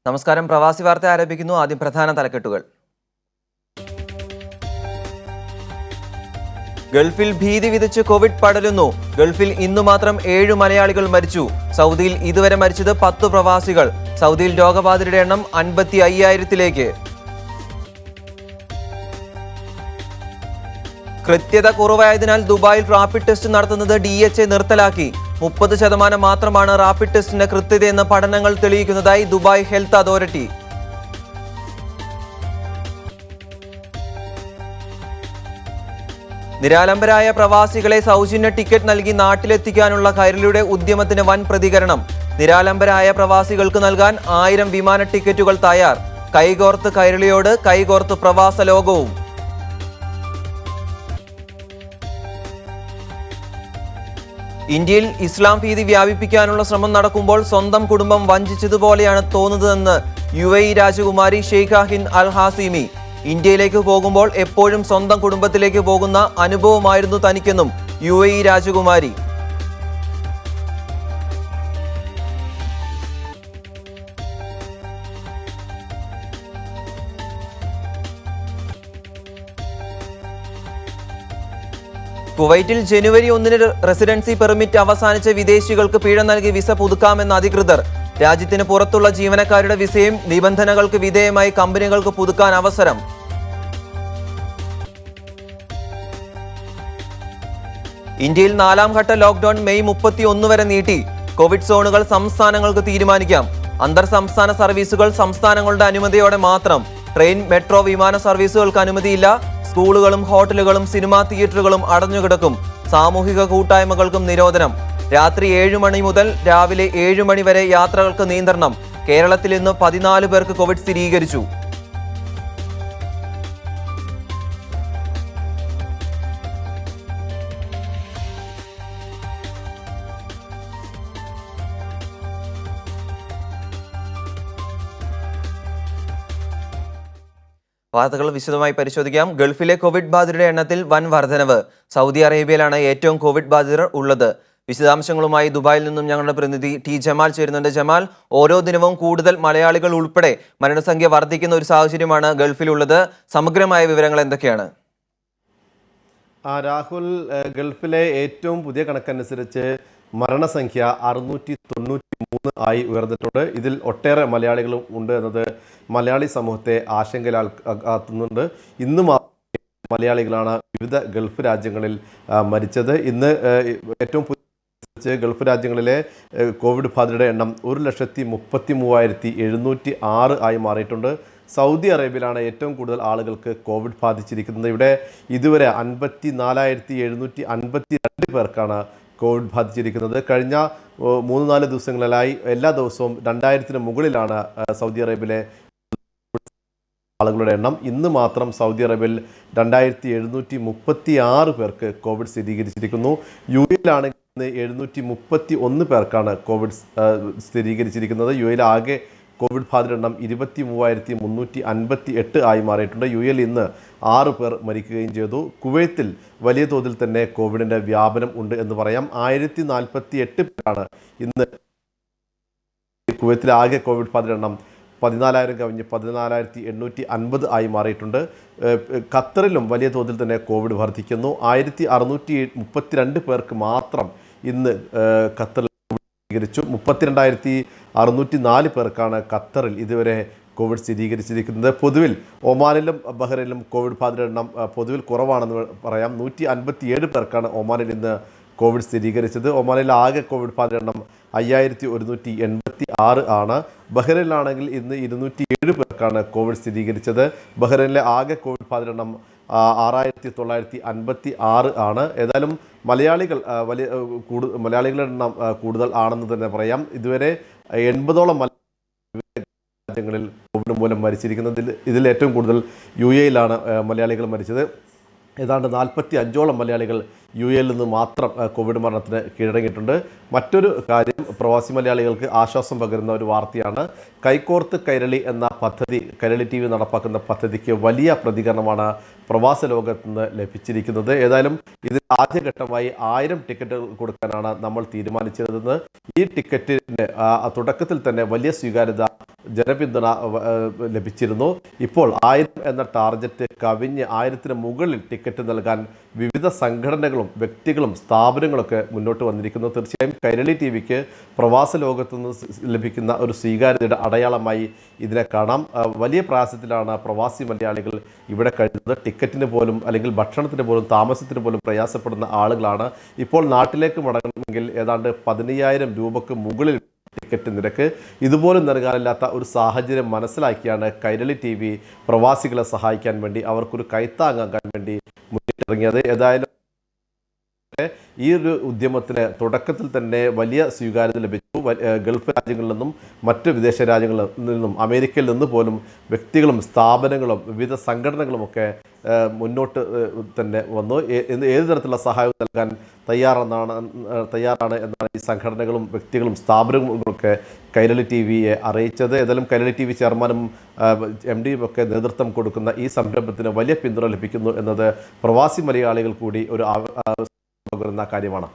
നമസ്കാരം. പ്രവാസി വാർത്ത ആരംഭിക്കുന്നു. ആദ്യം പ്രധാന തലക്കെട്ടുകൾ. ഗൾഫിൽ ഭീതി വിതച്ച് കോവിഡ് പടരുന്നു. ഗൾഫിൽ ഇന്നു മാത്രം 7 മലയാളികൾ മരിച്ചു. സൗദിയിൽ ഇതുവരെ മരിച്ചത് 10 പ്രവാസികൾ. സൗദിയിൽ രോഗബാധിതരുടെ എണ്ണം 55,000-ലേക്ക്. കൃത്യത കുറവായതിനാൽ ദുബായിൽ റാപ്പിഡ് ടെസ്റ്റ് നടത്തുന്നത് DHA നിർത്തലാക്കി. 30% മാത്രമാണ് റാപ്പിഡ് ടെസ്റ്റിന്റെ കൃത്യതയെന്ന് പഠനങ്ങൾ തെളിയിക്കുന്നതായി ദുബായ് ഹെൽത്ത് അതോറിറ്റി. നിരാലംബരായ പ്രവാസികളെ സൗജന്യ ടിക്കറ്റ് നൽകി നാട്ടിലെത്തിക്കാനുള്ള കൈരളിയുടെ ഉദ്യമത്തിന് വൻ പ്രതികരണം. നിരാലംബരായ പ്രവാസികൾക്ക് നൽകാൻ 1000 വിമാന ടിക്കറ്റുകൾ തയ്യാർ. കൈകോർത്ത് കൈരളിയോട് കൈകോർത്ത് പ്രവാസ ലോകവും. ഇന്ത്യയിൽ ഇസ്ലാം ഭീതി വ്യാപിപ്പിക്കാനുള്ള ശ്രമം നടക്കുമ്പോൾ സ്വന്തം കുടുംബം വഞ്ചിച്ചതുപോലെയാണ് തോന്നുന്നതെന്ന് UAE രാജകുമാരി ഷെയ്ഖ ഹിന്ദ് അൽ ഹാസിമി. ഇന്ത്യയിലേക്ക് പോകുമ്പോൾ എപ്പോഴും സ്വന്തം കുടുംബത്തിലേക്ക് പോകുന്ന അനുഭവമായിരുന്നു തനിക്കെന്നും UAE രാജകുമാരി. കുവൈറ്റിൽ ജനുവരി 1 റെസിഡൻസി പെർമിറ്റ് അവസാനിച്ച വിദേശികൾക്ക് പിഴ നൽകി വിസ പുതുക്കാമെന്ന് അധികൃതർ. രാജ്യത്തിന് പുറത്തുള്ള ജീവനക്കാരുടെ വിസയും നിബന്ധനകൾക്ക് വിധേയമായി കമ്പനികൾക്ക് പുതുക്കാൻ അവസരം. ഇന്ത്യയിൽ 4ാം ഘട്ട ലോക്ക്ഡൌൺ മെയ് 31 വരെ നീട്ടി. കോവിഡ് സോണുകൾ സംസ്ഥാനങ്ങൾക്ക് തീരുമാനിക്കാം. അന്തർ സംസ്ഥാന സർവീസുകൾ സംസ്ഥാനങ്ങളുടെ അനുമതിയോടെ മാത്രം. ട്രെയിൻ, മെട്രോ, വിമാന സർവീസുകൾക്ക് അനുമതിയില്ല. സ്കൂളുകളും ഹോട്ടലുകളും സിനിമാ തിയേറ്ററുകളും അടഞ്ഞുകിടക്കും. സാമൂഹിക കൂട്ടായ്മകൾക്കും നിരോധനം. രാത്രി 7 മണി മുതൽ രാവിലെ 7 മണി വരെ യാത്രകൾക്ക് നിയന്ത്രണം. കേരളത്തിൽ ഇന്ന് 14 പേർക്ക് കോവിഡ് സ്ഥിരീകരിച്ചു. വാർത്തകൾ വിശദമായി പരിശോധിക്കാം. ഗൾഫിലെ കോവിഡ് ബാധിതരുടെ എണ്ണത്തിൽ വൻ വർധനവ്. സൗദി അറേബ്യയിലാണ് ഏറ്റവും കോവിഡ് ബാധിതർ ഉള്ളത്. വിശദാംശങ്ങളുമായി ദുബായിൽ നിന്നും ഞങ്ങളുടെ പ്രതിനിധി ടി ജമാൽ ചേരുന്നുണ്ട്. ജമാൽ, ഓരോ ദിനവും കൂടുതൽ മലയാളികൾ ഉൾപ്പെടെ മരണസംഖ്യ വർദ്ധിക്കുന്ന ഒരു സാഹചര്യമാണ് ഗൾഫിലുള്ളത്. സമഗ്രമായ വിവരങ്ങൾ എന്തൊക്കെയാണ്? രാഹുൽ, ഗൾഫിലെ ഏറ്റവും പുതിയ കണക്കനുസരിച്ച് മരണസംഖ്യ 693 ആയി ഉയർന്നിട്ടുണ്ട്. ഇതിൽ ഒട്ടേറെ മലയാളികളും ഉണ്ട് എന്നത് മലയാളി സമൂഹത്തെ ആശങ്കയിലാക്കുന്നുണ്ട്. ഇന്ന് മലയാളികളാണ് വിവിധ ഗൾഫ് രാജ്യങ്ങളിൽ മരിച്ചത്. ഇന്ന് ഏറ്റവും ഗൾഫ് രാജ്യങ്ങളിലെ കോവിഡ് ബാധിതരുടെ എണ്ണം 1,33,706 ആയി മാറിയിട്ടുണ്ട്. സൗദി അറേബ്യയിലാണ് ഏറ്റവും കൂടുതൽ ആളുകൾക്ക് കോവിഡ് ബാധിച്ചിരിക്കുന്നത്. ഇവിടെ ഇതുവരെ 54,752 പേർക്കാണ് കോവിഡ് ബാധിച്ചിരിക്കുന്നത്. കഴിഞ്ഞ 3-4 ദിവസങ്ങളിലായി എല്ലാ ദിവസവും 2000-ന് മുകളിലാണ് സൗദി അറേബ്യയിലെ ആളുകളുടെ എണ്ണം. ഇന്ന് മാത്രം സൗദി അറേബ്യയിൽ 2736 പേർക്ക് കോവിഡ് സ്ഥിരീകരിച്ചിരിക്കുന്നു. UAE-യിലാണെങ്കിൽ 731 പേർക്കാണ് കോവിഡ് സ്ഥിരീകരിച്ചിരിക്കുന്നത്. UAE-യിൽ ആകെ കോവിഡ് ബാധിതരുടെ എണ്ണം 23,358 ആയി മാറിയിട്ടുണ്ട്. UAE-യിൽ ഇന്ന് 6 പേർ മരിക്കുകയും ചെയ്തു. കുവൈത്തിൽ വലിയ തോതിൽ തന്നെ കോവിഡിൻ്റെ വ്യാപനം ഉണ്ട് എന്ന് പറയാം. 1048 പേരാണ് ഇന്ന്. കുവൈത്തിലെ ആകെ കോവിഡ് ബാധിതരുടെ എണ്ണം 14,000 കവിഞ്ഞ് 14,850 ആയി മാറിയിട്ടുണ്ട്. ഖത്തറിലും വലിയ തോതിൽ തന്നെ കോവിഡ് വർദ്ധിക്കുന്നു. 1,632 പേർക്ക് മാത്രം ഇന്ന് ഖത്തറിൽ സ്ഥിരീകരിച്ചു. 32,604 പേർക്കാണ് ഖത്തറിൽ ഇതുവരെ കോവിഡ് സ്ഥിരീകരിച്ചിരിക്കുന്നത്. പൊതുവിൽ ഒമാനിലും ബഹ്റൈനിലും കോവിഡ് ബാധിതരുടെ എണ്ണം പൊതുവിൽ കുറവാണെന്ന് പറയാം. 157 പേർക്കാണ് ഒമാനിൽ ഇന്ന് കോവിഡ് സ്ഥിരീകരിച്ചത്. ഒമാനിൽ ആകെ കോവിഡ് ബാധിതരുടെ എണ്ണം 5,186 ആണ്. ബഹ്റൈനിലാണെങ്കിൽ ഇന്ന് 207 പേർക്കാണ് കോവിഡ് സ്ഥിരീകരിച്ചത്. ബഹ്റൈനിലെ ആകെ കോവിഡ് ബാധിതരുടെ എണ്ണം 6,956 ആണ്. ഏതായാലും മലയാളികൾ മലയാളികളുടെ എണ്ണം കൂടുതൽ ആണെന്ന് തന്നെ പറയാം. ഇതുവരെ 80ഓളം രാജ്യങ്ങളിൽ കോവിഡ് മൂലം മരിച്ചിരിക്കുന്നത്. ഇതിൽ ഏറ്റവും കൂടുതൽ UAE-യിലാണ് മലയാളികൾ മരിച്ചത്. ഏതാണ്ട് 45ഓളം മലയാളികൾ UAE-യിൽ നിന്ന് മാത്രം കോവിഡ് മരണത്തിന് കീഴടങ്ങിയിട്ടുണ്ട്. മറ്റൊരു കാര്യം, പ്രവാസി മലയാളികൾക്ക് ആശ്വാസം പകരുന്ന ഒരു വാർത്തയാണ്. കൈകോർത്ത് കൈരളി എന്ന പദ്ധതി, കൈരളി TV നടപ്പാക്കുന്ന പദ്ധതിക്ക് വലിയ പ്രതികരണമാണ് പ്രവാസ ലോകത്ത് നിന്ന് ലഭിച്ചിരിക്കുന്നത്. ഏതായാലും ഇതിൽ ആദ്യഘട്ടമായി 1000 ടിക്കറ്റുകൾ കൊടുക്കാനാണ് നമ്മൾ തീരുമാനിച്ചിരുന്നത്. ഈ ടിക്കറ്റിന് തുടക്കത്തിൽ തന്നെ വലിയ സ്വീകാര്യത ജനപിന്തുണ ലഭിച്ചിരുന്നു. ഇപ്പോൾ 1000 എന്ന ടാർഗറ്റ് കവിഞ്ഞ് 1000-ന് മുകളിൽ ടിക്കറ്റ് നൽകാൻ വിവിധ സംഘടനകളും വ്യക്തികളും സ്ഥാപനങ്ങളൊക്കെ മുന്നോട്ട് വന്നിരിക്കുന്നു. തീർച്ചയായും കൈരളി ടി വിക്ക് പ്രവാസ ലോകത്തു നിന്ന് ലഭിക്കുന്ന ഒരു സ്വീകാര്യതയുടെ അടയാളമായി ഇതിനെ കാണാം. വലിയ പ്രയാസത്തിലാണ് പ്രവാസി മലയാളികൾ ഇവിടെ കഴിയുന്നത്. ടിക്കറ്റിന് പോലും അല്ലെങ്കിൽ ഭക്ഷണത്തിന് പോലും താമസത്തിന് പോലും പ്രയാസപ്പെടുന്ന ആളുകളാണ്. ഇപ്പോൾ നാട്ടിലേക്ക് മടങ്ങണമെങ്കിൽ ഏതാണ്ട് 15,000 രൂപക്ക് മുകളിൽ ടിക്കറ്റ് നിരക്ക്. ഇതുപോലും നൽകാനില്ലാത്ത ഒരു സാഹചര്യം മനസ്സിലാക്കിയാണ് കൈരളി ടി വി പ്രവാസികളെ സഹായിക്കാൻ വേണ്ടി, അവർക്കൊരു കൈത്താങ്ങാക്കാൻ വേണ്ടി മുന്നിട്ടിറങ്ങിയത്. ഏതായാലും ഈ ഒരു ഉദ്യമത്തിന് തുടക്കത്തിൽ തന്നെ വലിയ സ്വീകാര്യത ലഭിച്ചു. ഗൾഫ് രാജ്യങ്ങളിൽ നിന്നും മറ്റ് വിദേശ രാജ്യങ്ങളിൽ നിന്നും അമേരിക്കയിൽ നിന്ന് പോലും വ്യക്തികളും സ്ഥാപനങ്ങളും വിവിധ സംഘടനകളുമൊക്കെ മുന്നോട്ട് തന്നെ വന്നു. ഏത് തരത്തിലുള്ള സഹായം നൽകാൻ തയ്യാറാണ് എന്നാണ് ഈ സംഘടനകളും വ്യക്തികളും സ്ഥാപനങ്ങളൊക്കെ കൈരളി ടി വിയെ അറിയിച്ചത്. ഏതായാലും കൈരളി ടി വി ചെയർമാനും MD ഒക്കെ നേതൃത്വം കൊടുക്കുന്ന ഈ സംരംഭത്തിന് വലിയ പിന്തുണ ലഭിക്കുന്നു എന്നത് പ്രവാസി മലയാളികൾ കൂടി ഒരു കാര്യമാണ്.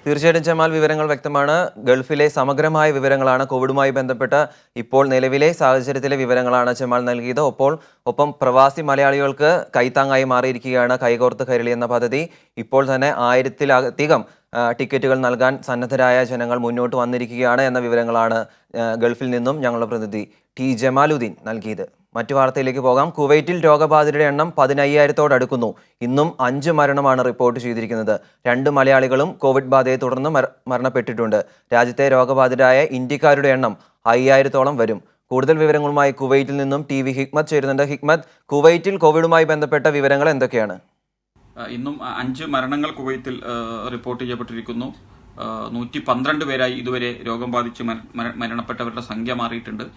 തീർച്ചയായിട്ടും ജമാൽ, വിവരങ്ങൾ വ്യക്തമാണ്. ഗൾഫിലെ സമഗ്രമായ വിവരങ്ങളാണ് കോവിഡുമായി ബന്ധപ്പെട്ട ഇപ്പോൾ നിലവിലെ സാഹചര്യത്തിലെ വിവരങ്ങളാണ് ജമാൽ നൽകിയത്. ഒപ്പം പ്രവാസി മലയാളികൾക്ക് കൈത്താങ്ങായി മാറിയിരിക്കുകയാണ് കൈകോർത്ത് കൈരളി എന്ന പദ്ധതി. ഇപ്പോൾ തന്നെ 1000-ലധികം ടിക്കറ്റുകൾ നൽകാൻ സന്നദ്ധരായ ജനങ്ങൾ മുന്നോട്ട് വന്നിരിക്കുകയാണ് എന്ന വിവരങ്ങളാണ് ഗൾഫിൽ നിന്നും ഞങ്ങളുടെ പ്രതിനിധി T ജമാലുദ്ദീൻ നൽകിയത്. മറ്റു വാർത്തയിലേക്ക് പോകാം. കുവൈറ്റിൽ രോഗബാധിതരുടെ എണ്ണം 15,000-ഓടടുക്കുന്നു. ഇന്നും 5 മരണമാണ് റിപ്പോർട്ട് ചെയ്തിരിക്കുന്നത്. 2 മലയാളികളും കോവിഡ് ബാധയെ തുടർന്ന് മരണപ്പെട്ടിട്ടുണ്ട്. രാജ്യത്തെ രോഗബാധിതരായ ഇന്ത്യക്കാരുടെ എണ്ണം 5,000-ഓളം വരും. കൂടുതൽ വിവരങ്ങളുമായി കുവൈറ്റിൽ നിന്നും TV ഹിക്മത്ത് ചേരുന്നുണ്ട്. ഹിക്മത്ത്, കുവൈറ്റിൽ കോവിഡുമായി ബന്ധപ്പെട്ട വിവരങ്ങൾ എന്തൊക്കെയാണ്? ഇന്നും 5 മരണങ്ങൾ കുവൈത്തിൽ റിപ്പോർട്ട് ചെയ്യപ്പെട്ടിരിക്കുന്നു. 112 പേരായി ഇതുവരെ രോഗം ബാധിച്ച് മരണപ്പെട്ടവരുടെ സംഖ്യ മാറിയിട്ടുണ്ട്.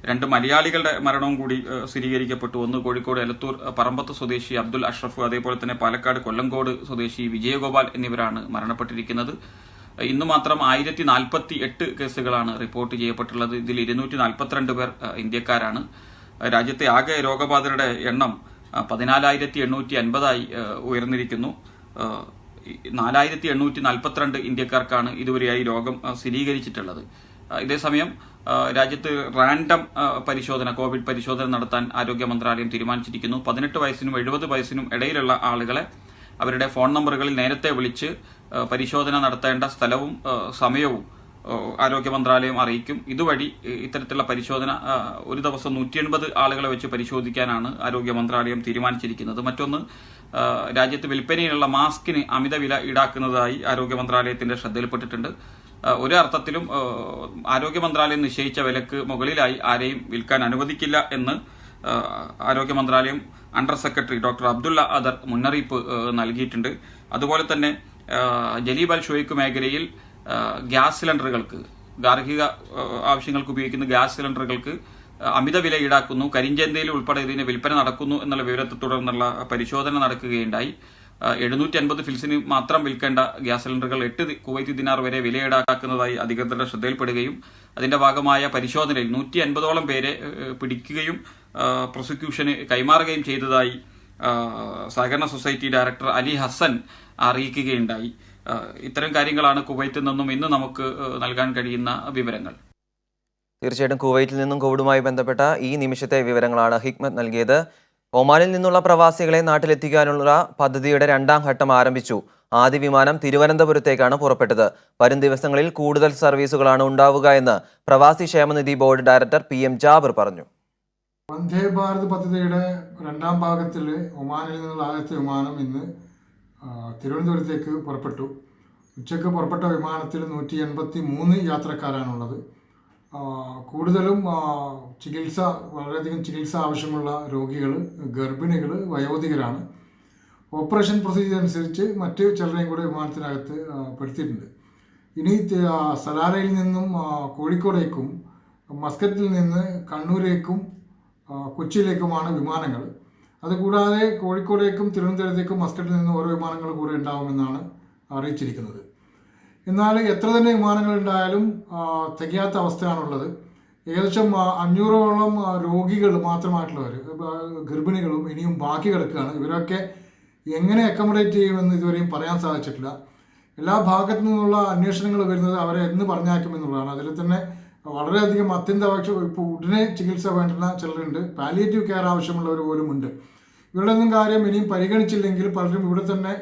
2 മലയാളികളുടെ മരണവും കൂടി സ്ഥിരീകരിക്കപ്പെട്ടു. ഒന്ന് കോഴിക്കോട് എലത്തൂർ പറമ്പത്ത് സ്വദേശി അബ്ദുൽ അഷ്റഫ്, അതേപോലെ തന്നെ പാലക്കാട് കൊല്ലങ്കോട് സ്വദേശി വിജയഗോപാൽ എന്നിവരാണ് മരണപ്പെട്ടിരിക്കുന്നത്. ഇന്നു മാത്രം 1048 കേസുകളാണ് റിപ്പോർട്ട് ചെയ്യപ്പെട്ടുള്ളത്. ഇതിൽ 242 പേർ ഇന്ത്യക്കാരാണ്. രാജ്യത്തെ ആകെ രോഗബാധിതരുടെ എണ്ണം 14,850 ഉയർന്നിരിക്കുന്നു. 4,842 ഇന്ത്യക്കാർക്കാണ് ഇതുവരെയായി രോഗം സ്ഥിരീകരിച്ചിട്ടുള്ളത്. ഇതേസമയം രാജ്യത്ത് റാൻഡം കോവിഡ് പരിശോധന നടത്താൻ ആരോഗ്യ മന്ത്രാലയം തീരുമാനിച്ചിരിക്കുന്നു. 18 വയസ്സിനും 70 വയസ്സിനും ഇടയിലുള്ള ആളുകളെ അവരുടെ ഫോൺ നമ്പറുകളിൽ നേരത്തെ വിളിച്ച് പരിശോധന നടത്തേണ്ട സ്ഥലവും സമയവും ആരോഗ്യ മന്ത്രാലയം അറിയിക്കും. ഇതുവഴി ഇത്തരത്തിലുള്ള പരിശോധന ഒരു ദിവസം 180 ആളുകളെ വെച്ച് പരിശോധിക്കാനാണ് ആരോഗ്യ മന്ത്രാലയം തീരുമാനിച്ചിരിക്കുന്നത്. മറ്റൊന്ന്, രാജ്യത്ത് വിൽപ്പനയിലുള്ള മാസ്കിന് അമിത വില ഈടാക്കുന്നതായി ആരോഗ്യ മന്ത്രാലയത്തിന്റെ ശ്രദ്ധയിൽപ്പെട്ടിട്ടുണ്ട്. ഒരു അർത്ഥത്തിലും ആരോഗ്യ മന്ത്രാലയം നിശ്ചയിച്ച വിലക്ക് മുകളിലായി ആരെയും വിൽക്കാൻ അനുവദിക്കില്ല എന്ന് ആരോഗ്യ മന്ത്രാലയം അണ്ടർ സെക്രട്ടറി ഡോക്ടർ അബ്ദുള്ള അദർ മുന്നറിയിപ്പ് നൽകിയിട്ടുണ്ട്. അതുപോലെ തന്നെ ജലീബ് അൽ ഷുവൈക്ക് മേഖലയിൽ ഗ്യാസ് സിലിണ്ടറുകൾക്ക്, ഗാർഹിക ആവശ്യങ്ങൾക്ക് ഉപയോഗിക്കുന്ന ഗ്യാസ് സിലിണ്ടറുകൾക്ക് അമിത വില ഈടാക്കുന്നു, കരിഞ്ചന്തയിൽ ഉൾപ്പെടെ ഇതിന് വിൽപ്പന നടക്കുന്നു എന്നുള്ള വിവരത്തെ തുടർന്നുള്ള പരിശോധന നടക്കുകയുണ്ടായി. 750 ഫിൽസിന് മാത്രം വിൽക്കേണ്ട ഗ്യാസ് സിലിണ്ടറുകൾ 8 കുവൈറ്റ് ദിനാർ വരെ വില ഈടാക്കുന്നതായി അധികൃതരുടെ ശ്രദ്ധയിൽപ്പെടുകയും അതിന്റെ ഭാഗമായ പരിശോധനയിൽ 150ഓളം പേരെ പിടിക്കുകയും പ്രോസിക്യൂഷന് കൈമാറുകയും ചെയ്തതായി സഹകരണ സൊസൈറ്റി ഡയറക്ടർ അലി ഹസൻ അറിയിക്കുകയുണ്ടായി. ഇത്തരം കാര്യങ്ങളാണ് കുവൈത്തിൽ നിന്നും ഇന്ന് നമുക്ക് നൽകാൻ കഴിയുന്ന വിവരങ്ങൾ. തീർച്ചയായിട്ടും കുവൈറ്റിൽ നിന്നും കോവിഡുമായി ബന്ധപ്പെട്ട ഈ നിമിഷത്തെ വിവരങ്ങളാണ് ഹിക്മത്ത് നൽകിയത്. ഒമാനിൽ നിന്നുള്ള പ്രവാസികളെ നാട്ടിലെത്തിക്കാനുള്ള പദ്ധതിയുടെ 2ാം ഘട്ടം ആരംഭിച്ചു. ആദ്യ വിമാനം തിരുവനന്തപുരത്തേക്കാണ് പുറപ്പെട്ടത്. വരും ദിവസങ്ങളിൽ കൂടുതൽ സർവീസുകളാണ് ഉണ്ടാവുക എന്ന് പ്രവാസി ക്ഷേമനിധി ബോർഡ് ഡയറക്ടർ PM ജാബിർ പറഞ്ഞു. വന്ദേ ഭാരത് പദ്ധതിയുടെ 2ാം ഭാഗത്തിൽ ഒമാനിൽ നിന്നുള്ള ആദ്യത്തെ വിമാനം ഇന്ന് തിരുവനന്തപുരത്തേക്ക് പുറപ്പെട്ടു. ഉച്ചയ്ക്ക് പുറപ്പെട്ട വിമാനത്തിൽ 183 യാത്രക്കാരാണുള്ളത്. കൂടുതലും വളരെയധികം ചികിത്സ ആവശ്യമുള്ള രോഗികൾ, ഗർഭിണികൾ, വയോധികരാണ്. ഓപ്പറേഷൻ പ്രൊസീജിയർ അനുസരിച്ച് മറ്റ് ചിലരെയും കൂടെ വിമാനത്തിനകത്ത് പെടുത്തിയിട്ടുണ്ട്. ഇനി സലാലയിൽ നിന്നും കോഴിക്കോടേക്കും മസ്കറ്റിൽ നിന്ന് കണ്ണൂരേക്കും കൊച്ചിയിലേക്കുമാണ് വിമാനങ്ങൾ. അതുകൂടാതെ കോഴിക്കോടേക്കും തിരുവനന്തപുരത്തേക്കും മസ്കറ്റിൽ നിന്ന് ഓരോ വിമാനങ്ങൾ കൂടെ ഉണ്ടാവുമെന്നാണ് അറിയിച്ചിരിക്കുന്നത്. എന്നാൽ എത്ര തന്നെ വിമാനങ്ങൾ ഉണ്ടായാലും തികയാത്ത അവസ്ഥയാണുള്ളത്. ഏകദേശം 500ഓളം രോഗികൾ മാത്രമായിട്ടുള്ളവർ, ഗർഭിണികളും ഇനിയും ബാക്കി കിടക്കുകയാണ്. ഇവരൊക്കെ എങ്ങനെ അക്കോമഡേറ്റ് ചെയ്യുമെന്ന് ഇതുവരെയും പറയാൻ സാധിച്ചിട്ടില്ല. എല്ലാ ഭാഗത്തു നിന്നുള്ള അന്വേഷണങ്ങൾ വരുന്നത് അവരെ എന്ന് പറഞ്ഞയക്കുമെന്നുള്ളതാണ്. അതിൽ തന്നെ വളരെയധികം അത്യന്താപേക്ഷ ഇപ്പോൾ ഉടനെ ചികിത്സ വേണ്ടുന്ന ചിലരുണ്ട്, പാലിയേറ്റീവ് കെയർ ആവശ്യമുള്ളവർ പോലും ഉണ്ട്. ഇവരുടെ ഒന്നും കാര്യം ഇനിയും പരിഗണിച്ചില്ലെങ്കിൽ പലരും ഇവിടെ തന്നെ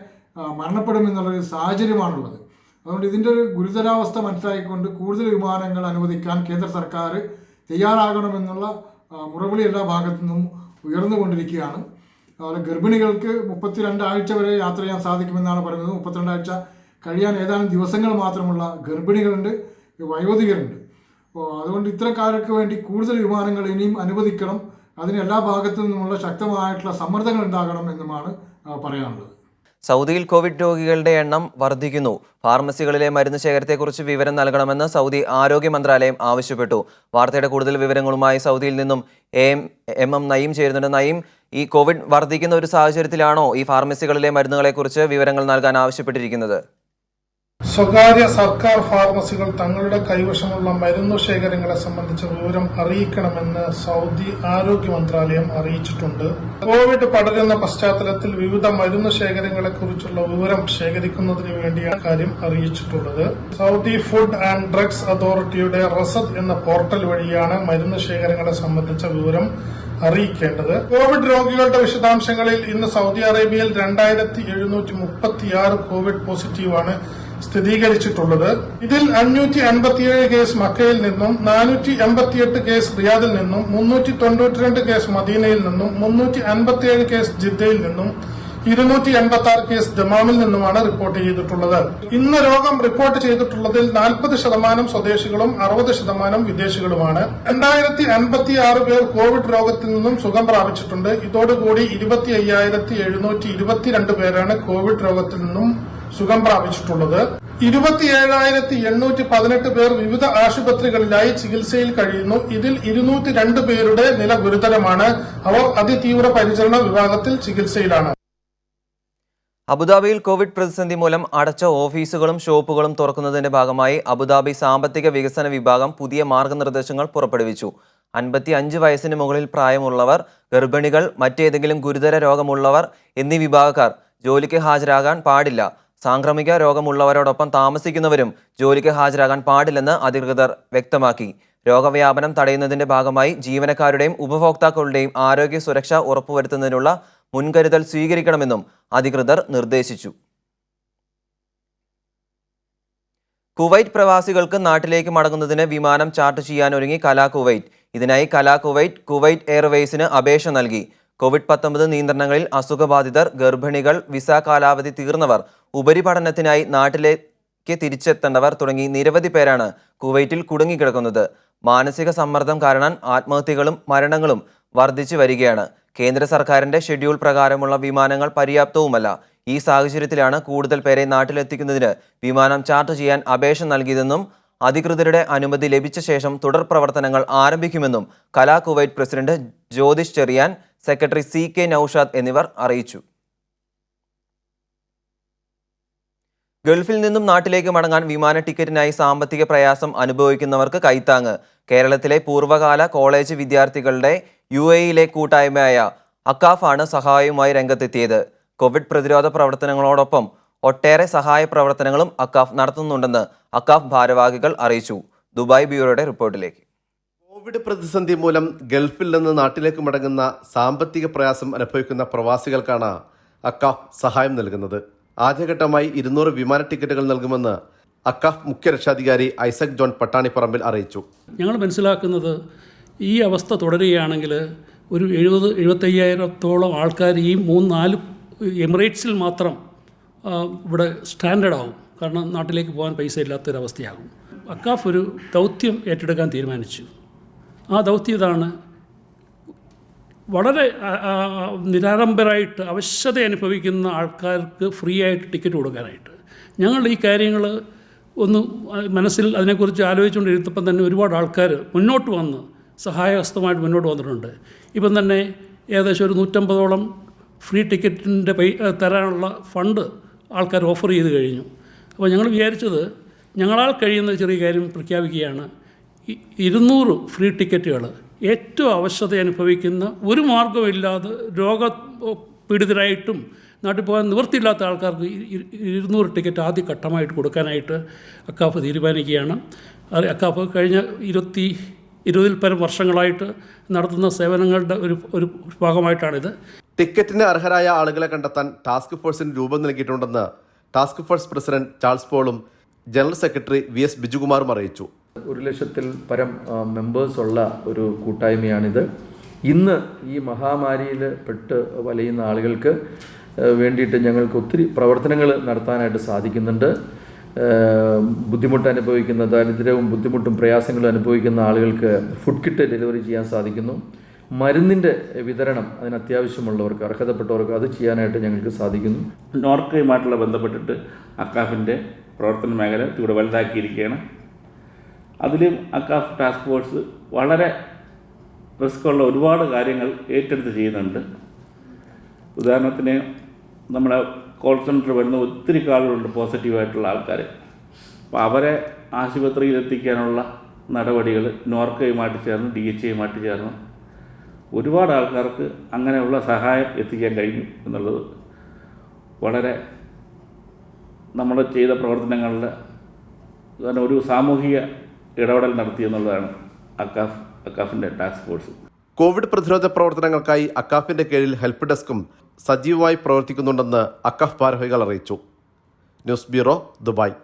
മരണപ്പെടുമെന്നുള്ളൊരു സാഹചര്യമാണുള്ളത്. അതുകൊണ്ട് ഇതിൻ്റെ ഒരു ഗുരുതരാവസ്ഥ മനസ്സിലാക്കിക്കൊണ്ട് കൂടുതൽ വിമാനങ്ങൾ അനുവദിക്കാൻ കേന്ദ്ര സർക്കാർ തയ്യാറാകണമെന്നുള്ള മുറവിളി എല്ലാ ഭാഗത്തു നിന്നും ഉയർന്നുകൊണ്ടിരിക്കുകയാണ്. അതുപോലെ ഗർഭിണികൾക്ക് 32 ആഴ്ച വരെ യാത്ര ചെയ്യാൻ സാധിക്കുമെന്നാണ് പറയുന്നത്. 32 ആഴ്ച കഴിയാൻ ഏതാനും ദിവസങ്ങൾ മാത്രമുള്ള ഗർഭിണികളുണ്ട്, വയോധികരുണ്ട്. അപ്പോൾ അതുകൊണ്ട് ഇത്തരക്കാർക്ക് വേണ്ടി കൂടുതൽ വിമാനങ്ങൾ ഇനിയും അനുവദിക്കണം. അതിന് എല്ലാ ഭാഗത്തു നിന്നുമുള്ള ശക്തമായിട്ടുള്ള സമ്മർദ്ദങ്ങൾ ഉണ്ടാകണം എന്നുമാണ് പറയാനുള്ളത്. സൗദിയിൽ കോവിഡ് രോഗികളുടെ എണ്ണം വർദ്ധിക്കുന്നു. ഫാർമസികളിലെ മരുന്ന് ശേഖരത്തെക്കുറിച്ച് വിവരം നൽകണമെന്ന് സൗദി ആരോഗ്യ മന്ത്രാലയം ആവശ്യപ്പെട്ടു. വാർത്തയുടെ കൂടുതൽ വിവരങ്ങളുമായി സൗദിയിൽ നിന്നും എം നയീം ചേരുന്നുണ്ട്. നയീം, ഈ കോവിഡ് വർദ്ധിക്കുന്ന ഒരു സാഹചര്യത്തിലാണോ ഈ ഫാർമസികളിലെ മരുന്നുകളെക്കുറിച്ച് വിവരങ്ങൾ നൽകാൻ ആവശ്യപ്പെട്ടിരിക്കുന്നത്? സ്വകാര്യ സർക്കാർ ഫാർമസികൾ തങ്ങളുടെ കൈവശമുള്ള മരുന്നു ശേഖരങ്ങളെ സംബന്ധിച്ച വിവരം അറിയിക്കണമെന്ന് സൗദി ആരോഗ്യ മന്ത്രാലയം അറിയിച്ചിട്ടുണ്ട്. കോവിഡ് പടരുന്ന പശ്ചാത്തലത്തിൽ വിവിധ മരുന്നു ശേഖരങ്ങളെക്കുറിച്ചുള്ള വിവരം ശേഖരിക്കുന്നതിന് വേണ്ടിയാണ് കാര്യം അറിയിച്ചിട്ടുള്ളത്. സൗദി ഫുഡ് ആൻഡ് ഡ്രഗ്സ് അതോറിറ്റിയുടെ റസദ് എന്ന പോർട്ടൽ വഴിയാണ് മരുന്ന് ശേഖരങ്ങളെ സംബന്ധിച്ച വിവരം അറിയിക്കേണ്ടത്. കോവിഡ് രോഗികളുടെ വിശദാംശങ്ങളിൽ ഇന്ന് സൗദി അറേബ്യയിൽ 2736 കോവിഡ് പോസിറ്റീവാണ് സ്ഥിരീകരിച്ചിട്ടുള്ളത്. ഇതിൽ 557 കേസ് മക്കയിൽ നിന്നും, 488 കേസ് റിയാദിൽ നിന്നും, 392 കേസ് മദീനയിൽ നിന്നും, 357 കേസ് ജിദ്ദയിൽ നിന്നും, 286 കേസ് ദമാമിൽ നിന്നുമാണ് റിപ്പോർട്ട് ചെയ്തിട്ടുള്ളത്. ഇന്ന് രോഗം റിപ്പോർട്ട് ചെയ്തിട്ടുള്ളതിൽ 40% സ്വദേശികളും 60% വിദേശികളുമാണ്. 2056 പേർ കോവിഡ് രോഗത്തിൽ നിന്നും സുഖം പ്രാപിച്ചിട്ടുണ്ട്. ഇതോടുകൂടി 25,722 പേരാണ് കോവിഡ് രോഗത്തിൽ നിന്നും സുഖം പ്രാപിച്ചിട്ടുള്ളത്. 27,818 പേർ വിവിധ ആശുപത്രികളിലായി ചികിത്സയിൽ കഴിയുന്നു. ഇതിൽ 202 പേരുടെ നില ഗുരുതരമാണ്. അവർ അതിതീവ്ര പരിചരണ വിഭാഗത്തിൽ ചികിത്സയിലാണ്. അബുദാബിയിൽ കോവിഡ് പ്രതിസന്ധി മൂലം അടച്ച ഓഫീസുകളും ഷോപ്പുകളും തുറക്കുന്നതിന്റെ ഭാഗമായി അബുദാബി സാമ്പത്തിക വികസന വിഭാഗം പുതിയ മാർഗനിർദ്ദേശങ്ങൾ പുറപ്പെടുവിച്ചു. 55 വയസ്സിന് മുകളിൽ പ്രായമുള്ളവർ, ഗർഭിണികൾ, മറ്റേതെങ്കിലും ഗുരുതര രോഗമുള്ളവർ എന്നീ വിഭാഗക്കാർ ജോലിക്ക് ഹാജരാകാൻ പാടില്ല. സാംക്രമിക രോഗമുള്ളവരോടൊപ്പം താമസിക്കുന്നവരും ജോലിക്ക് ഹാജരാകാൻ പാടില്ലെന്ന് അധികൃതർ വ്യക്തമാക്കി. രോഗവ്യാപനം തടയുന്നതിന്റെ ഭാഗമായി ജീവനക്കാരുടെയും ഉപഭോക്താക്കളുടെയും ആരോഗ്യ സുരക്ഷ ഉറപ്പുവരുത്തുന്നതിനുള്ള മുൻകരുതൽ സ്വീകരിക്കണമെന്നും അധികൃതർ നിർദ്ദേശിച്ചു. കുവൈറ്റ് പ്രവാസികൾക്ക് നാട്ടിലേക്ക് മടങ്ങുന്നതിന് വിമാനം ചാർട്ട് ചെയ്യാനൊരുങ്ങി കലാ കുവൈറ്റ്. ഇതിനായി കലാ കുവൈറ്റ് കുവൈറ്റ് എയർവേസിന് അപേക്ഷ നൽകി. COVID-19 നിയന്ത്രണങ്ങളിൽ അസുഖബാധിതർ, ഗർഭിണികൾ, വിസ കാലാവധി തീർന്നവർ, ഉപരിപഠനത്തിനായി നാട്ടിലേക്ക് തിരിച്ചെത്തേണ്ടവർ തുടങ്ങി നിരവധി പേരാണ് കുവൈറ്റിൽ കുടുങ്ങിക്കിടക്കുന്നത്. മാനസിക സമ്മർദ്ദം കാരണം ആത്മഹത്യകളും മരണങ്ങളും വർദ്ധിച്ചു വരികയാണ്. കേന്ദ്ര സർക്കാരിന്റെ ഷെഡ്യൂൾ പ്രകാരമുള്ള വിമാനങ്ങൾ പര്യാപ്തവുമല്ല. ഈ സാഹചര്യത്തിലാണ് കൂടുതൽ പേരെ നാട്ടിലെത്തിക്കുന്നതിന് വിമാനം ചാർട്ട് ചെയ്യാൻ അപേക്ഷ നൽകിയതെന്നും അധികൃതരുടെ അനുമതി ലഭിച്ച ശേഷം തുടർ പ്രവർത്തനങ്ങൾ ആരംഭിക്കുമെന്നും Kala Kuwait president Jyothish Cheriyan, secretary CK Noushad എന്നിവർ അറിയിച്ചു. ഗൾഫിൽ നിന്നും നാട്ടിലേക്ക് മടങ്ങാൻ വിമാന ടിക്കറ്റിനായി സാമ്പത്തിക പ്രയാസം അനുഭവിക്കുന്നവർക്ക് കൈത്താങ്ങ്. കേരളത്തിലെ പൂർവ്വകാല കോളേജ് വിദ്യാർത്ഥികളുടെ UAE-യിലെ കൂട്ടായ്മയായ അക്കാഫ് ആണ് സഹായവുമായി രംഗത്തെത്തിയത്. കോവിഡ് പ്രതിരോധ പ്രവർത്തനങ്ങളോടൊപ്പം ഒട്ടേറെ സഹായ പ്രവർത്തനങ്ങളും അക്കാഫ് നടത്തുന്നുണ്ടെന്ന് അക്കാഫ് ഭാരവാഹികൾ അറിയിച്ചു. ദുബായ് ബ്യൂറോയുടെ റിപ്പോർട്ടിലേക്ക്. കോവിഡ് പ്രതിസന്ധി മൂലം ഗൾഫിൽ നിന്ന് നാട്ടിലേക്ക് മടങ്ങുന്ന സാമ്പത്തിക പ്രയാസം അനുഭവിക്കുന്ന പ്രവാസികൾക്കാണ് അക്കാഫ് സഹായം നൽകുന്നത്. ആദ്യഘട്ടമായി 200 വിമാന ടിക്കറ്റുകൾ നൽകുമെന്ന് അക്കാഫ് മുഖ്യ രക്ഷാധികാരി ഐസക് ജോൺ പട്ടാണിപ്പറമ്പിൽ അറിയിച്ചു. ഞങ്ങൾ മനസ്സിലാക്കുന്നത് ഈ അവസ്ഥ തുടരുകയാണെങ്കിൽ ഒരു 70-75,000 ആൾക്കാർ ഈ 3-4 എമിറേറ്റ്സിൽ മാത്രം ഇവിടെ സ്റ്റാൻഡേർഡ് ആവും. കാരണം നാട്ടിലേക്ക് പോകാൻ പൈസ ഇല്ലാത്തൊരവസ്ഥയാകും. അക്കാഫ് ഒരു ദൗത്യം ഏറ്റെടുക്കാൻ തീരുമാനിച്ചു. ആ ദൗത്യം ഇതാണ്: വളരെ നിരാഡംബരമായിട്ട് അവശത അനുഭവിക്കുന്ന ആൾക്കാർക്ക് ഫ്രീ ആയിട്ട് ടിക്കറ്റ് കൊടുക്കാനായിട്ട്. ഞങ്ങൾ ഈ കാര്യങ്ങൾ ഒന്ന് മനസ്സിൽ അതിനെക്കുറിച്ച് ആലോചിച്ചുകൊണ്ടിരുന്നപ്പം തന്നെ ഒരുപാട് ആൾക്കാർ മുന്നോട്ട് വന്ന് സഹായഹസ്തമായിട്ട് മുന്നോട്ട് വന്നിട്ടുണ്ട്. ഇപ്പം തന്നെ ഏകദേശം ഒരു 150ഓളം ഫ്രീ ടിക്കറ്റിൻ്റെ തരാനുള്ള ഫണ്ട് ആൾക്കാർ ഓഫർ ചെയ്ത് കഴിഞ്ഞു. അപ്പോൾ ഞങ്ങൾ വിചാരിച്ചത് ഞങ്ങളാൽ കഴിയുന്ന ചെറിയ കാര്യം പ്രഖ്യാപിക്കുകയാണ്. 200 ഫ്രീ ടിക്കറ്റുകൾ ഏറ്റവും അവശത അനുഭവിക്കുന്ന, ഒരു മാർഗ്ഗമില്ലാതെ രോഗപീഡിതരായിട്ടും നാട്ടിൽ പോകാൻ നിവൃത്തിയില്ലാത്ത ആൾക്കാർക്ക് 200 ടിക്കറ്റ് ആദ്യ ഘട്ടമായിട്ട് കൊടുക്കാനായിട്ട് അക്കാഫ് തീരുമാനിക്കുകയാണ്. അക്കാഫ് കഴിഞ്ഞ 20 പരം വർഷങ്ങളായിട്ട് നടത്തുന്ന സേവനങ്ങളുടെ ഒരു ഭാഗമായിട്ടാണിത്. ടിക്കറ്റിന് അർഹരായ ആളുകളെ കണ്ടെത്താൻ ടാസ്ക് ഫോഴ്സിന് രൂപം നൽകിയിട്ടുണ്ടെന്ന് ടാസ്ക് ഫോഴ്സ് പ്രസിഡന്റ് ചാൾസ് പോളും ജനറൽ സെക്രട്ടറി VS ബിജുകുമാറും അറിയിച്ചു. 1,00,000 പരം മെമ്പേഴ്സ് ഉള്ള ഒരു കൂട്ടായ്മയാണിത്. ഇന്ന് ഈ മഹാമാരിയിൽ പെട്ട് വലയുന്ന ആളുകൾക്ക് വേണ്ടിയിട്ട് ഞങ്ങൾക്ക് ഒത്തിരി പ്രവർത്തനങ്ങൾ നടത്താനായിട്ട് സാധിക്കുന്നുണ്ട്. ബുദ്ധിമുട്ട് അനുഭവിക്കുന്ന, ദാരിദ്ര്യവും ബുദ്ധിമുട്ടും പ്രയാസങ്ങളും അനുഭവിക്കുന്ന ആളുകൾക്ക് ഫുഡ് കിറ്റ് ഡെലിവറി ചെയ്യാൻ സാധിക്കുന്നു. മരുന്നിൻ്റെ വിതരണം അതിന് അത്യാവശ്യമുള്ളവർക്ക്, അർഹതപ്പെട്ടവർക്ക് അത് ചെയ്യാനായിട്ട് ഞങ്ങൾക്ക് സാധിക്കുന്നു. നോർക്കയുമായിട്ടുള്ള ബന്ധപ്പെട്ടിട്ട് അക്കാഫിൻ്റെ പ്രവർത്തന മേഖല ഇവിടെ വലുതാക്കിയിരിക്കുകയാണ്. അതിലും അക്കാഫ് ടാസ്ക് ഫോഴ്സ് വളരെ റിസ്ക്കുള്ള ഒരുപാട് കാര്യങ്ങൾ ഏറ്റെടുത്ത് ചെയ്യുന്നുണ്ട്. ഉദാഹരണത്തിന് നമ്മുടെ കോൾ സെൻറ്റർ വരുന്ന ഒത്തിരി ആളുകളുണ്ട് പോസിറ്റീവായിട്ടുള്ള ആൾക്കാർ. അപ്പോൾ അവരെ ആശുപത്രിയിൽ എത്തിക്കാനുള്ള നടപടികൾ നോർക്കയുമായിട്ട് ചേർന്ന് DHAയുമായിട്ട് ചേർന്ന് ഒരുപാട് ആൾക്കാർക്ക് അങ്ങനെയുള്ള സഹായം എത്തിക്കാൻ കഴിഞ്ഞു എന്നുള്ളത് വളരെ നമ്മൾ ചെയ്ത പ്രവർത്തനങ്ങളിൽ ഒരു സാമൂഹിക ഇടപെടൽ നടത്തിയെന്നുള്ളതാണ് അക്കാഫിൻ്റെ ടാസ്ക് ഫോഴ്സ്. കോവിഡ് പ്രതിരോധ പ്രവർത്തനങ്ങൾക്കായി അക്കാഫിന്റെ കീഴിൽ ഹെൽപ്പ് ഡെസ്കും സജീവമായി പ്രവർത്തിക്കുന്നുണ്ടെന്ന് അക്കാഫ് ഭാരവാഹികൾ അറിയിച്ചു. News bureau, Dubai.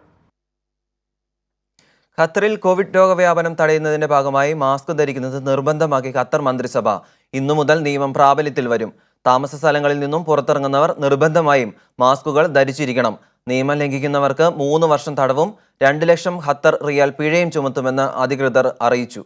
ഖത്തറിൽ കോവിഡ് രോഗവ്യാപനം തടയുന്നതിന്റെ ഭാഗമായി മാസ്ക് ധരിക്കുന്നത് നിർബന്ധമാക്കി ഖത്തർ മന്ത്രിസഭ. ഇന്നു മുതൽ നിയമം പ്രാബല്യത്തിൽ വരും. താമസ സ്ഥലങ്ങളിൽ നിന്നും പുറത്തിറങ്ങുന്നവർ നിർബന്ധമായും മാസ്കുകൾ ധരിച്ചിരിക്കണം. നിയമം ലംഘിക്കുന്നവർക്ക് 3 വർഷം തടവും 2 ലക്ഷം ഖത്തർ റിയാൽ പിഴയും ചുമത്തുമെന്ന് അധികൃതർ അറിയിച്ചു.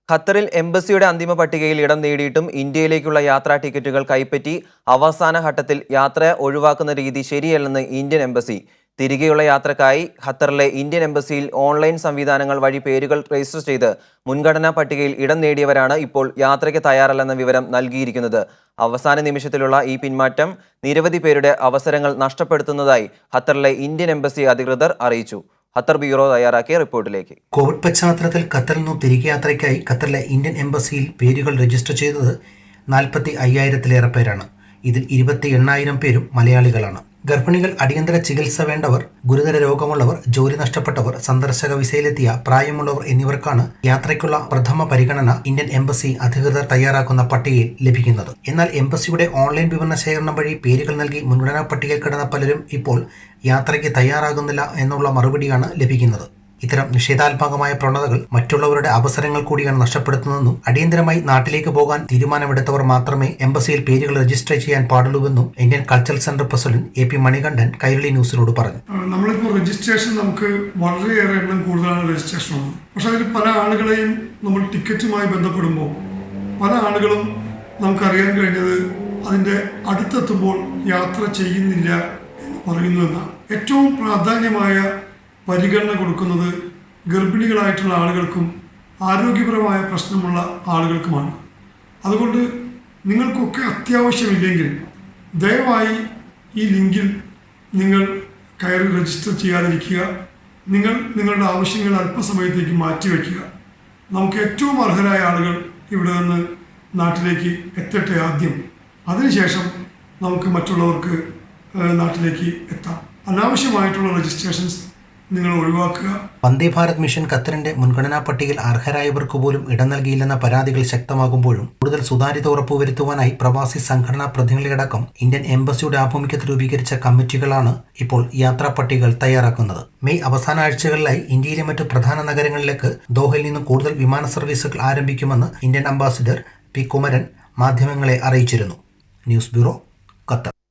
ഖത്തറിൽ എംബസിയുടെ അന്തിമ പട്ടികയിൽ ഇടം നേടിയിട്ടും ഇന്ത്യയിലേക്കുള്ള യാത്രാ ടിക്കറ്റുകൾ കൈപ്പറ്റി അവസാന ഘട്ടത്തിൽ യാത്ര ഒഴിവാക്കുന്ന രീതി ശരിയല്ലെന്ന് ഇന്ത്യൻ എംബസി. തിരികെയുള്ള യാത്രക്കായി ഖത്തറിലെ ഇന്ത്യൻ എംബസിയിൽ ഓൺലൈൻ സംവിധാനങ്ങൾ വഴി പേരുകൾ രജിസ്റ്റർ ചെയ്ത് മുൻഗണനാ പട്ടികയിൽ ഇടം നേടിയവരാണ് ഇപ്പോൾ യാത്രയ്ക്ക് തയ്യാറല്ലെന്ന വിവരം നൽകിയിരിക്കുന്നത്. അവസാന നിമിഷത്തിലുള്ള ഈ പിന്മാറ്റം നിരവധി പേരുടെ അവസരങ്ങൾ നഷ്ടപ്പെടുത്തുന്നതായി ഖത്തറിലെ ഇന്ത്യൻ എംബസി അധികൃതർ അറിയിച്ചു. ഖത്തർ ബ്യൂറോ തയ്യാറാക്കിയ റിപ്പോർട്ടിലേക്ക്. കോവിഡ് പശ്ചാത്തലത്തിൽ ഖത്തറിൽ നിന്നും തിരികെ യാത്രയ്ക്കായി ഖത്തറിലെ ഇന്ത്യൻ എംബസിയിൽ പേരുകൾ രജിസ്റ്റർ ചെയ്തത് 45,000-ലേറെ പേരാണ്. ഇതിൽ 28,000 പേരും മലയാളികളാണ്. ഗർഭിണികൾ, അടിയന്തര ചികിത്സ വേണ്ടവർ, ഗുരുതര രോഗമുള്ളവർ, ജോലി നഷ്ടപ്പെട്ടവർ, സന്ദർശക വിസയിലെത്തിയ പ്രായമുള്ളവർ എന്നിവർക്കാണ് യാത്രയ്ക്കുള്ള പ്രഥമ പരിഗണന ഇന്ത്യൻ എംബസി അധികൃതർ തയ്യാറാക്കുന്ന പട്ടികയിൽ ലഭിക്കുന്നത്. എന്നാൽ എംബസിയുടെ ഓൺലൈൻ വിവരണ ശേഖരണം വഴി പേരുകൾ നൽകി മുൻഗണനാ പട്ടികയിൽ കിടന്ന പലരും ഇപ്പോൾ യാത്രയ്ക്ക് തയ്യാറാകുന്നില്ല എന്നുള്ള മറുപടിയാണ് ലഭിക്കുന്നത്. ഇത്തരം നിഷേധാത്മകമായ പ്രവണതകൾ മറ്റുള്ളവരുടെ അവസരങ്ങൾ കൂടിയാണ് നഷ്ടപ്പെടുത്തുന്നതെന്നും അടിയന്തരമായി നാട്ടിലേക്ക് പോകാൻ തീരുമാനമെടുത്തവർ മാത്രമേ എംബസിയിൽ പേരുകൾ രജിസ്റ്റർ ചെയ്യാൻ പാടുള്ളൂവെന്നും Indian cultural centre president AP Manikandan Kairali ന്യൂസിനോട് പറഞ്ഞു. നമ്മളിപ്പോൾ രജിസ്ട്രേഷൻ നമുക്ക് വളരെയേറെ എണ്ണം കൂടുതലാണ് രജിസ്ട്രേഷൻ ഉള്ളത്. പക്ഷെ അതിൽ പല ആളുകളെയും നമ്മൾ ടിക്കറ്റുമായി ബന്ധപ്പെടുമ്പോൾ പല ആളുകളും നമുക്കറിയാൻ കഴിഞ്ഞത് അതിൻ്റെ അടുത്തെത്തുമ്പോൾ യാത്ര ചെയ്യുന്നില്ല എന്ന് പറയുന്നു എന്നാണ്. ഏറ്റവും പ്രാധാന്യമായ പരിഗണന കൊടുക്കുന്നത് ഗർഭിണികളായിട്ടുള്ള ആളുകൾക്കും ആരോഗ്യപരമായ പ്രശ്നമുള്ള ആളുകൾക്കുമാണ്. അതുകൊണ്ട് നിങ്ങൾക്കൊക്കെ അത്യാവശ്യമില്ലെങ്കിൽ ദയവായി ഈ ലിങ്കിൽ നിങ്ങൾ കയറി രജിസ്റ്റർ ചെയ്യാതിരിക്കുക. നിങ്ങളുടെ ആവശ്യങ്ങൾ അല്പസമയത്തേക്ക് മാറ്റിവെക്കുക. നമുക്ക് ഏറ്റവും അർഹരായ ആളുകൾ ഇവിടെ നിന്ന് നാട്ടിലേക്ക് എത്തട്ടെ ആദ്യം. അതിനുശേഷം നമുക്ക് മറ്റുള്ളവർക്ക് നാട്ടിലേക്ക് എത്താം. അനാവശ്യമായിട്ടുള്ള രജിസ്ട്രേഷൻസ് നിങ്ങൾ ഒഴിവാക്കുക. വന്ദേ ഭാരത് മിഷൻ ഖത്തറിന്റെ മുൻഗണനാ പട്ടികയിൽ അർഹരായവർക്ക് പോലും ഇടം നൽകിയില്ലെന്ന പരാതികൾ ശക്തമാകുമ്പോഴും കൂടുതൽ സുതാര്യത ഉറപ്പുവരുത്തുവാനായി പ്രവാസി സംഘടനാ പ്രതിനിധികളടക്കം ഇന്ത്യൻ എംബസിയുടെ ആഭിമുഖ്യത്തിൽ രൂപീകരിച്ച കമ്മിറ്റികളാണ് ഇപ്പോൾ യാത്രാ പട്ടികകൾ തയ്യാറാക്കുന്നത്. മെയ് അവസാന ആഴ്ചകളിലായി ഇന്ത്യയിലെ മറ്റ് പ്രധാന നഗരങ്ങളിലേക്ക് ദോഹയിൽ നിന്ന് കൂടുതൽ വിമാന സർവീസുകൾ ആരംഭിക്കുമെന്ന് ഇന്ത്യൻ അംബാസിഡർ P. കുമരൻ മാധ്യമങ്ങളെ അറിയിച്ചിരുന്നു. News bureau,